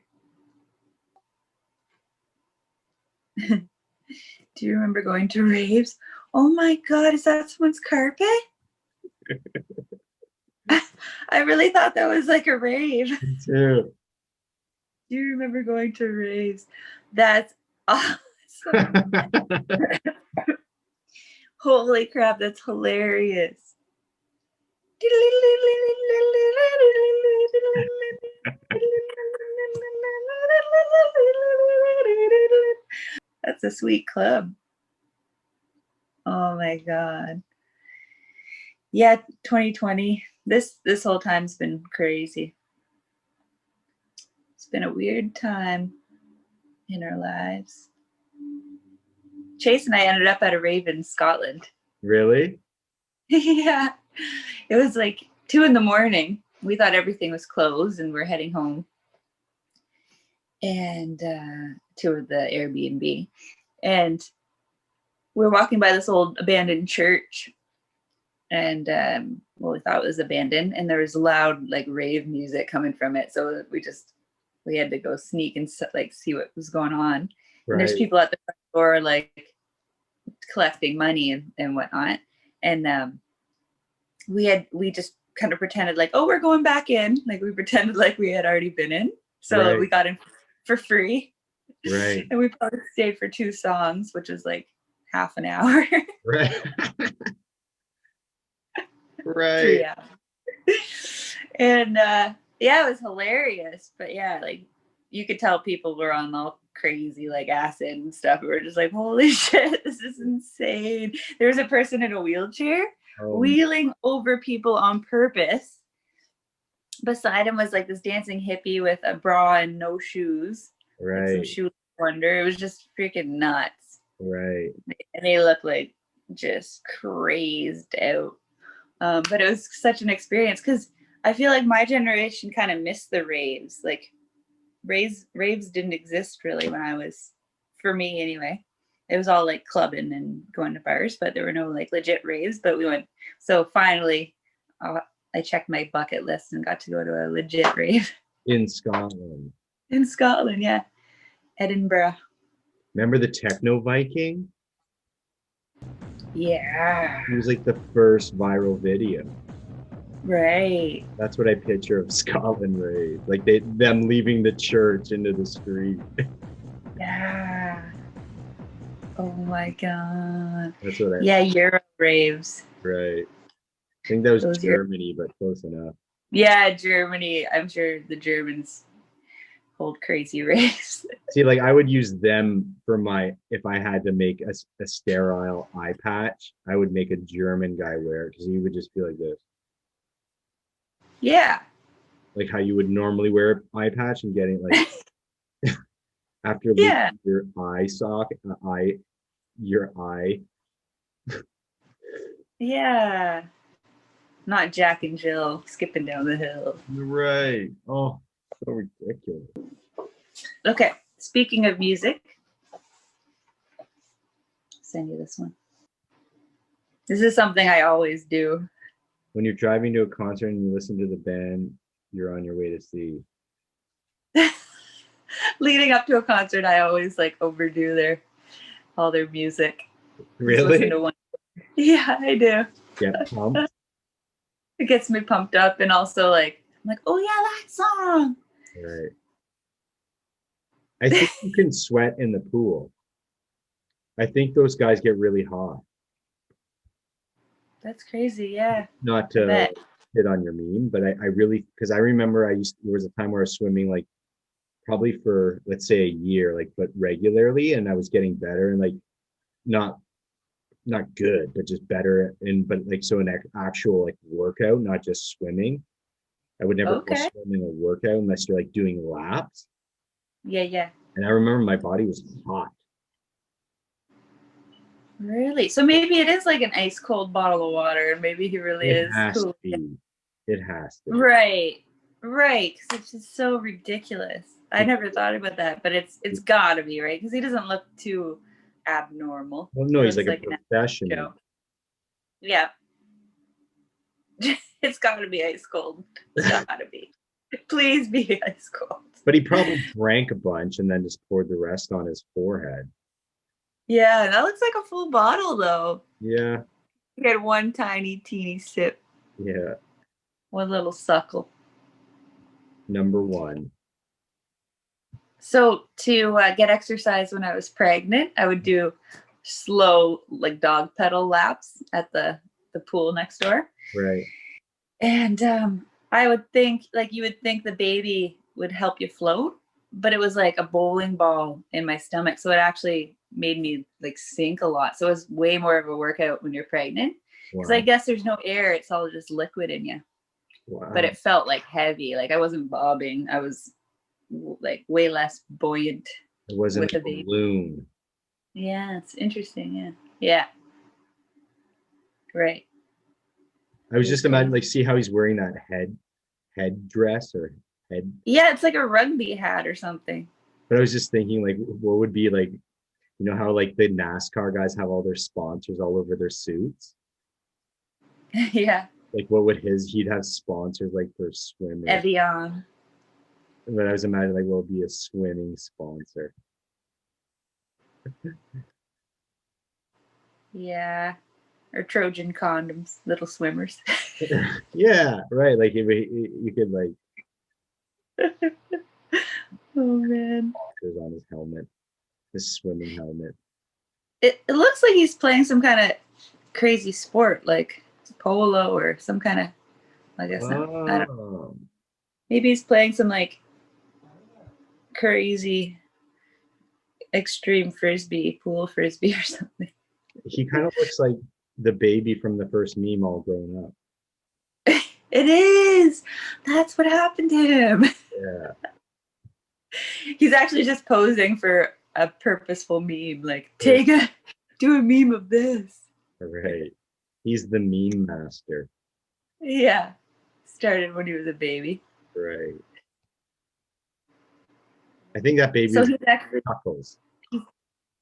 Speaker 1: Do you remember going to raves? Oh my god, is that someone's carpet? I really thought that was like a rave.
Speaker 2: Me too.
Speaker 1: Do you remember going to raves? That's awesome. Holy crap, that's hilarious. That's a sweet club. Oh my god. Yeah, 2020. This whole time's been crazy. It's been a weird time in our lives. Chase and I ended up at a rave in Scotland.
Speaker 2: Really?
Speaker 1: Yeah. It was like 2 a.m. We thought everything was closed and we're heading home. And to the Airbnb. And we're walking by this old abandoned church. And we thought it was abandoned. And there was loud like rave music coming from it. So we had to go sneak and like see what was going on.
Speaker 2: Right.
Speaker 1: And there's people at the front door like collecting money and whatnot. And we just kind of pretended like, oh, we're going back in. Like we pretended like we had already been in. So we got in for free.
Speaker 2: Right.
Speaker 1: And we probably stayed for 2 songs, which is like half an hour.
Speaker 2: Right. Right.
Speaker 1: 3 hours. And yeah, it was hilarious. But yeah, like you could tell people were on all crazy like acid and stuff. We were just like, holy shit, this is insane. There was a person in a wheelchair wheeling over people on purpose. Beside him was like this dancing hippie with a bra and no shoes.
Speaker 2: Right.
Speaker 1: Like some shoe wonder. It was just freaking nuts.
Speaker 2: Right.
Speaker 1: And they looked like just crazed out. But it was such an experience because I feel like my generation kind of missed the raves. Like raves didn't exist really when I was, for me anyway. It was all like clubbing and going to bars, but there were no like legit raves. But we went. So finally, I checked my bucket list and got to go to a legit rave.
Speaker 2: In Scotland.
Speaker 1: In Scotland, yeah. Edinburgh.
Speaker 2: Remember the Techno Viking?
Speaker 1: Yeah.
Speaker 2: It was like the first viral video.
Speaker 1: Right.
Speaker 2: That's what I picture of Scotland rave. Like them leaving the church into the street.
Speaker 1: Yeah. Oh my god.
Speaker 2: That's what
Speaker 1: Yeah, Euro raves.
Speaker 2: Right. I think that was Germany, but close enough.
Speaker 1: Yeah, Germany. I'm sure the Germans hold crazy raves.
Speaker 2: See, like I would use them for if I had to make a sterile eye patch, I would make a German guy wear it because he would just be like this.
Speaker 1: Yeah.
Speaker 2: Like how you would normally wear an eye patch and getting like after your eye socket, your eye.
Speaker 1: Yeah. Not Jack and Jill skipping down the hill.
Speaker 2: Right. Oh, so ridiculous.
Speaker 1: Okay. Speaking of music, I'll send you this one. This is something I always do.
Speaker 2: When you're driving to a concert and you listen to the band you're on your way to see.
Speaker 1: Leading up to a concert, I always like overdo all their music.
Speaker 2: Really?
Speaker 1: Yeah, I do.
Speaker 2: Get pumped.
Speaker 1: It gets me pumped up, and also like I'm like, oh yeah, that song.
Speaker 2: Right. I think you can sweat in the pool. I think those guys get really hot.
Speaker 1: That's crazy. Yeah,
Speaker 2: Not
Speaker 1: I
Speaker 2: to
Speaker 1: bet.
Speaker 2: hit on your meme, but I really, because I remember there was a time where I was swimming like probably for, let's say, a year, like, but regularly, and I was getting better and like not not good, but just better. And but like so an actual like workout, not just swimming. I would never call
Speaker 1: Okay.
Speaker 2: swimming a workout unless you're like doing laps.
Speaker 1: Yeah, yeah.
Speaker 2: And I remember my body was hot.
Speaker 1: Really? So maybe it is like an ice cold bottle of water, and maybe he really
Speaker 2: It
Speaker 1: is
Speaker 2: has to
Speaker 1: cool.
Speaker 2: be. It has to be.
Speaker 1: Right. Right. Because it's just so ridiculous. I never thought about that, but it's gotta be, right? Because he doesn't look too abnormal.
Speaker 2: Well,
Speaker 1: He
Speaker 2: no, he's
Speaker 1: looks
Speaker 2: like a
Speaker 1: like an
Speaker 2: professional.
Speaker 1: show. Yeah. It's gotta be ice cold. It's gotta be. Please be ice cold.
Speaker 2: But he probably drank a bunch and then just poured the rest on his forehead.
Speaker 1: Yeah, that looks like a full bottle though.
Speaker 2: Yeah,
Speaker 1: You had one tiny teeny sip,
Speaker 2: yeah.
Speaker 1: one little suckle.
Speaker 2: Number one.
Speaker 1: So to get exercise when I was pregnant, I would do slow like dog pedal laps at the pool next door.
Speaker 2: Right.
Speaker 1: And I would think like you would think the baby would help you float, but it was like a bowling ball in my stomach. So it actually made me like sink a lot. So it was way more of a workout when you're pregnant. Because I
Speaker 2: Wow.
Speaker 1: guess there's no air, it's all just liquid in you. But
Speaker 2: Wow.
Speaker 1: it felt like heavy. Like I wasn't bobbing. I was like way less buoyant
Speaker 2: It wasn't
Speaker 1: with
Speaker 2: a
Speaker 1: a baby.
Speaker 2: balloon.
Speaker 1: Yeah, it's interesting. Yeah. Yeah. Right.
Speaker 2: I was
Speaker 1: It was
Speaker 2: just imagining, like,
Speaker 1: crazy.
Speaker 2: see how he's wearing that head dress or head.
Speaker 1: Yeah, it's like a rugby hat or something.
Speaker 2: But I was just thinking, like, what would be like, how like the NASCAR guys have all their sponsors all over their suits?
Speaker 1: Yeah.
Speaker 2: Like, what would he'd have sponsors like for swimming?
Speaker 1: Evian.
Speaker 2: But I was imagining, like, what would be a swimming sponsor?
Speaker 1: Yeah. Or Trojan condoms, little swimmers.
Speaker 2: Yeah, right. Like, if you could, like,
Speaker 1: Oh man.
Speaker 2: sponsors on his helmet, his swimming helmet.
Speaker 1: It looks like he's playing some kind of crazy sport, like polo or some kind of, I guess not. I don't.
Speaker 2: Oh,
Speaker 1: Maybe he's playing some like crazy extreme frisbee, pool frisbee or something.
Speaker 2: he kind of looks like the baby from the first meme all grown up.
Speaker 1: It is. That's what happened to him.
Speaker 2: Yeah,
Speaker 1: He's actually just posing for a purposeful meme, like
Speaker 2: yeah,
Speaker 1: do a meme of this.
Speaker 2: right. He's the meme master.
Speaker 1: Yeah. Started when he was a baby.
Speaker 2: Right. I think that baby
Speaker 1: So
Speaker 2: is
Speaker 1: he's actually
Speaker 2: Chuckles.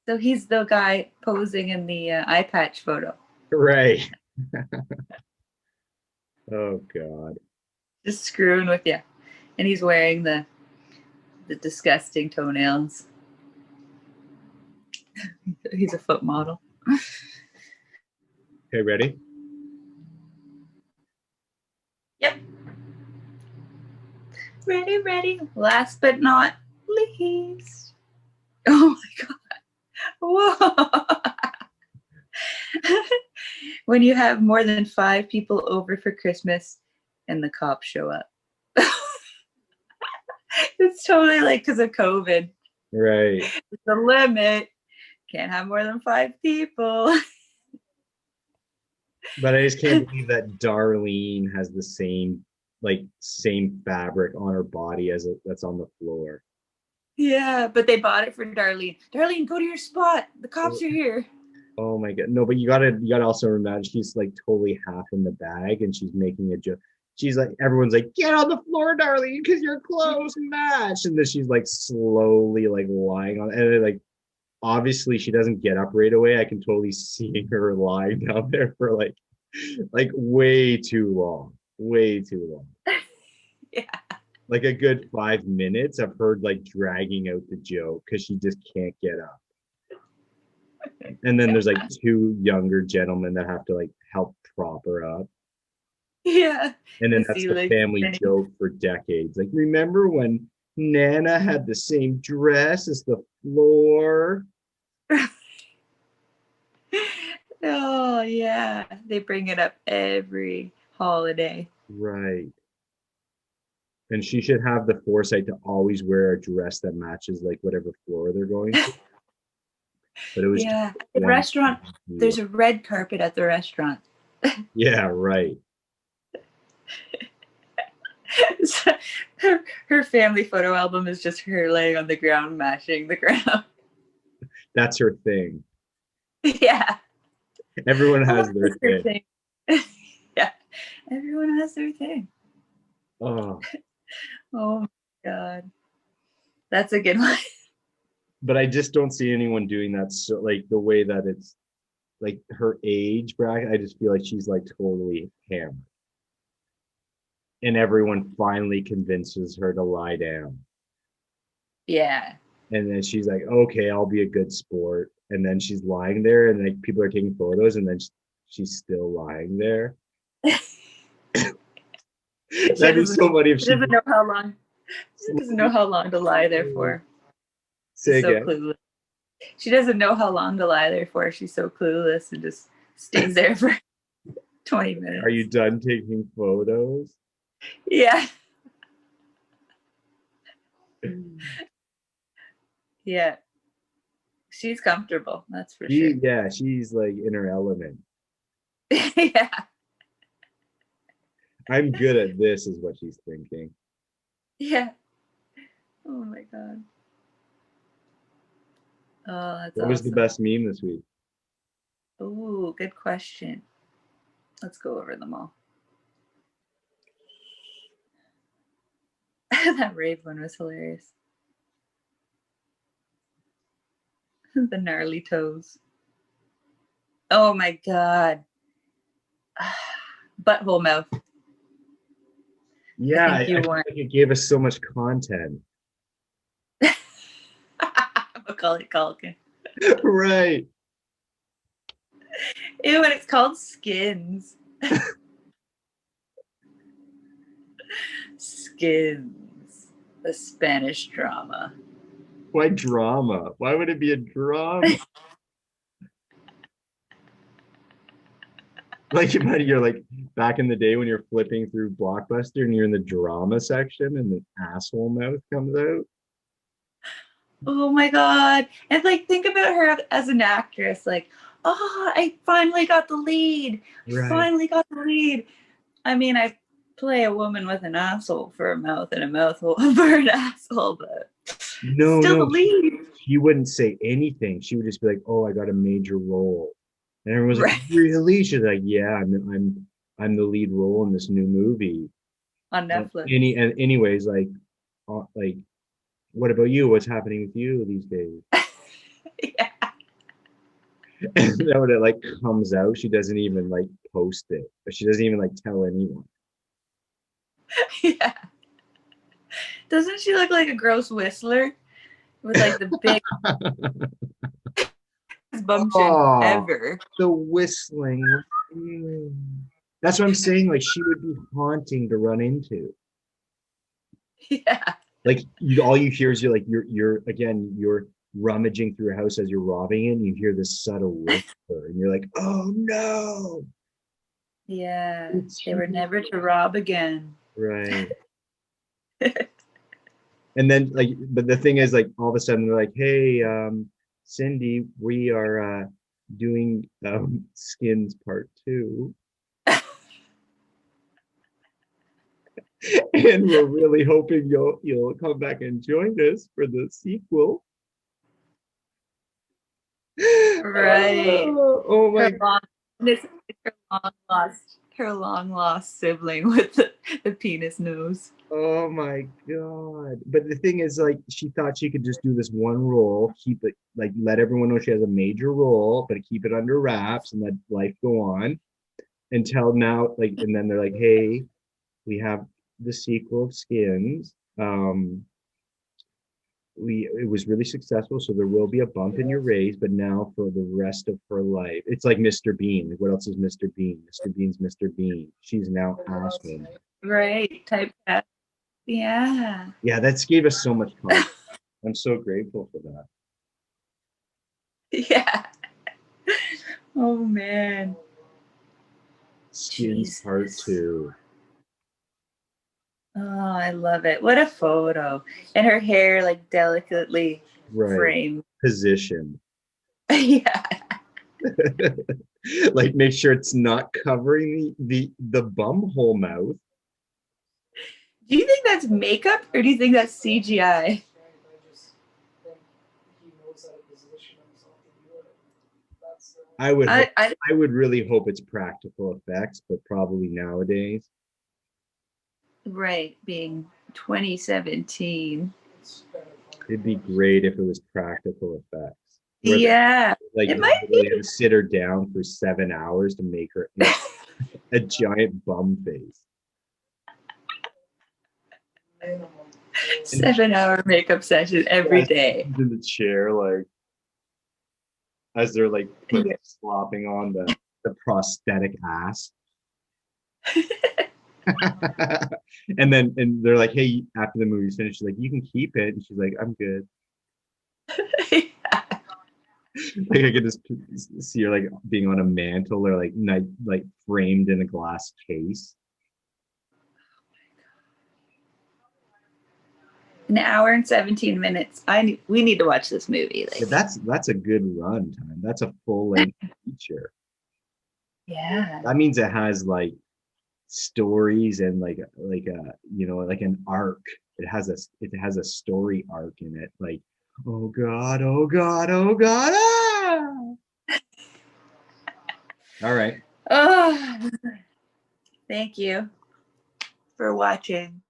Speaker 1: so he's the guy posing in the eye patch photo.
Speaker 2: Right. Oh God.
Speaker 1: Just screwing with you. And he's wearing the disgusting toenails. He's a foot model.
Speaker 2: Okay, ready?
Speaker 1: Yep. Ready, ready. Last but not least. Oh my god. Whoa. When you have more than 5 people over for Christmas and the cops show up. It's totally like because of COVID.
Speaker 2: Right.
Speaker 1: It's the limit. Can't have more than 5 people.
Speaker 2: But I just can't believe that Darlene has the same fabric on her body as that's on the floor.
Speaker 1: Yeah, but they bought it for Darlene. Darlene, go to your spot. The cops are here.
Speaker 2: Oh my God. No, but you gotta also imagine she's like totally half in the bag and she's making a joke. She's like, everyone's like, get on the floor, Darlene, because your clothes match. And then she's like slowly like lying on, and then, like, obviously she doesn't get up right away. I can totally see her lying down there for like way too long. Way too long.
Speaker 1: Yeah.
Speaker 2: Like a good 5 minutes of her like dragging out the joke because she just can't get up. And then there's like two younger gentlemen that have to like help prop her up.
Speaker 1: Yeah.
Speaker 2: And then
Speaker 1: You
Speaker 2: that's
Speaker 1: see,
Speaker 2: the
Speaker 1: like,
Speaker 2: family joke for decades. Like, remember when Nana had the same dress as the floor?
Speaker 1: oh yeah, they bring it up every holiday.
Speaker 2: Right. And she should have the foresight to always wear a dress that matches like whatever floor they're going to. But it was just
Speaker 1: Yeah, at the
Speaker 2: one.
Speaker 1: restaurant, there's a red carpet at the restaurant.
Speaker 2: Yeah, right.
Speaker 1: So her family photo album is just her laying on the ground, mashing the ground.
Speaker 2: That's her thing.
Speaker 1: Yeah.
Speaker 2: Everyone
Speaker 1: Oh,
Speaker 2: has their
Speaker 1: that's her
Speaker 2: thing.
Speaker 1: thing. Yeah, everyone has their thing.
Speaker 2: Oh,
Speaker 1: Oh my god, that's a good one.
Speaker 2: but I just don't see anyone doing that. So like the way that it's like her age bracket, I just feel like she's like totally hammered. And everyone finally convinces her to lie down.
Speaker 1: Yeah.
Speaker 2: And then she's like, okay, I'll be a good sport. And then she's lying there, and like people are taking photos, and then she's still lying there. That'd be so funny if
Speaker 1: She
Speaker 2: she
Speaker 1: doesn't know how long. She doesn't know how long to lie there for.
Speaker 2: say
Speaker 1: She's so
Speaker 2: again.
Speaker 1: clueless. She doesn't know how long to lie there for. She's so clueless and just stays there for 20
Speaker 2: Are you
Speaker 1: minutes.
Speaker 2: done taking photos?
Speaker 1: Yeah. Yeah. She's comfortable. That's for sure.
Speaker 2: Yeah, she's like in her element.
Speaker 1: Yeah.
Speaker 2: I'm good at this, is what she's thinking.
Speaker 1: Yeah. Oh my God. Oh, that's
Speaker 2: What was the
Speaker 1: awesome.
Speaker 2: best meme this week?
Speaker 1: Ooh, good question. Let's go over them all. That rave one was hilarious. The gnarly toes. Oh my God. Butthole mouth.
Speaker 2: Yeah,
Speaker 1: think you
Speaker 2: I feel
Speaker 1: won.
Speaker 2: like it gave us so much content.
Speaker 1: McCawlee Culkin.
Speaker 2: Right.
Speaker 1: Ew, and it's called Skins. Skins. The Spanish drama.
Speaker 2: Why drama? Why would it be a drama? Like imagine you're like back in the day when you're flipping through Blockbuster and you're in the drama section and the asshole mouth comes out.
Speaker 1: Oh my God. And like, think about her as an actress. Like, oh, I finally got the lead. I
Speaker 2: Right.
Speaker 1: finally got the lead. I mean, I play a woman with an asshole for a mouth and a mouth for an asshole, but
Speaker 2: No,
Speaker 1: still the
Speaker 2: no,
Speaker 1: lead.
Speaker 2: she wouldn't say anything. She would just be like, "Oh, I got a major role," and everyone was like,
Speaker 1: Right.
Speaker 2: "Really?" She's like, "Yeah, I'm the lead role in this new movie."
Speaker 1: On Netflix.
Speaker 2: And anyways, like, what about you? What's happening with you these days?
Speaker 1: Yeah.
Speaker 2: And then when it like comes out, she doesn't even like post it, but she doesn't even like tell anyone.
Speaker 1: Yeah. Doesn't she look like a gross whistler with like the biggest bum chin
Speaker 2: Oh,
Speaker 1: ever?
Speaker 2: the whistling. That's what I'm saying. Like she would be haunting to run into.
Speaker 1: Yeah.
Speaker 2: Like all you hear is you're again you're rummaging through a house as you're robbing it, and you hear this subtle whisper, and you're like, "Oh no,
Speaker 1: Yeah.
Speaker 2: it's
Speaker 1: They were
Speaker 2: you."
Speaker 1: never to rob again.
Speaker 2: Right. And then like, but the thing is, like, all of a sudden they're like, "Hey, Cindy, we are doing Skins Part 2, and we're really hoping you'll come back and join us for the sequel."
Speaker 1: Right.
Speaker 2: Oh
Speaker 1: Her
Speaker 2: my.
Speaker 1: long, it's her long lost sibling with the penis nose.
Speaker 2: Oh my God. But the thing is, like, she thought she could just do this one role, keep it, like, let everyone know she has a major role, but keep it under wraps and let life go on until now. Like, and then they're like, hey, we have the sequel of Skins. it was really successful. So there will be a bump in your raise, but now for the rest of her life, it's like Mr. Bean. Like, what else is Mr. Bean? Mr. Bean's Mr. Bean. She's now Aspen.
Speaker 1: Right. Typecast. Yeah.
Speaker 2: Yeah, that's gave us so much content. I'm so grateful for that.
Speaker 1: Yeah. Oh man.
Speaker 2: Skins Part
Speaker 1: Jesus.
Speaker 2: 2.
Speaker 1: Oh, I love it. What a photo. And her hair like delicately
Speaker 2: Right.
Speaker 1: framed.
Speaker 2: Position.
Speaker 1: Yeah.
Speaker 2: Like make sure it's not covering the bum hole mouth.
Speaker 1: Do you think that's makeup or do you think that's CGI?
Speaker 2: I would hope,
Speaker 1: I
Speaker 2: I would really hope it's practical effects, but probably nowadays.
Speaker 1: right, being 2017.
Speaker 2: It'd be great if it was practical effects. Where
Speaker 1: Yeah.
Speaker 2: like
Speaker 1: It
Speaker 2: you
Speaker 1: might
Speaker 2: really
Speaker 1: be.
Speaker 2: had to sit her down for 7 hours to make her a giant bum face.
Speaker 1: 7 hour makeup session every
Speaker 2: As
Speaker 1: day.
Speaker 2: she's in the chair, like as they're like
Speaker 1: Yeah.
Speaker 2: slopping on the prosthetic ass. And they're like, hey, after the movie's finished, she's like, you can keep it. And she's like, I'm good. Like I could just see her like being on a mantle or like framed in a glass case.
Speaker 1: An hour and 17 minutes. We need to watch this movie.
Speaker 2: Yeah,
Speaker 1: Like,
Speaker 2: that's a good run time. That's a full length feature.
Speaker 1: yeah.
Speaker 2: That means it has like stories and like a like an arc. It has a story arc in it. Like, oh God, oh God, oh God. Ah! All right.
Speaker 1: Oh, thank you for watching.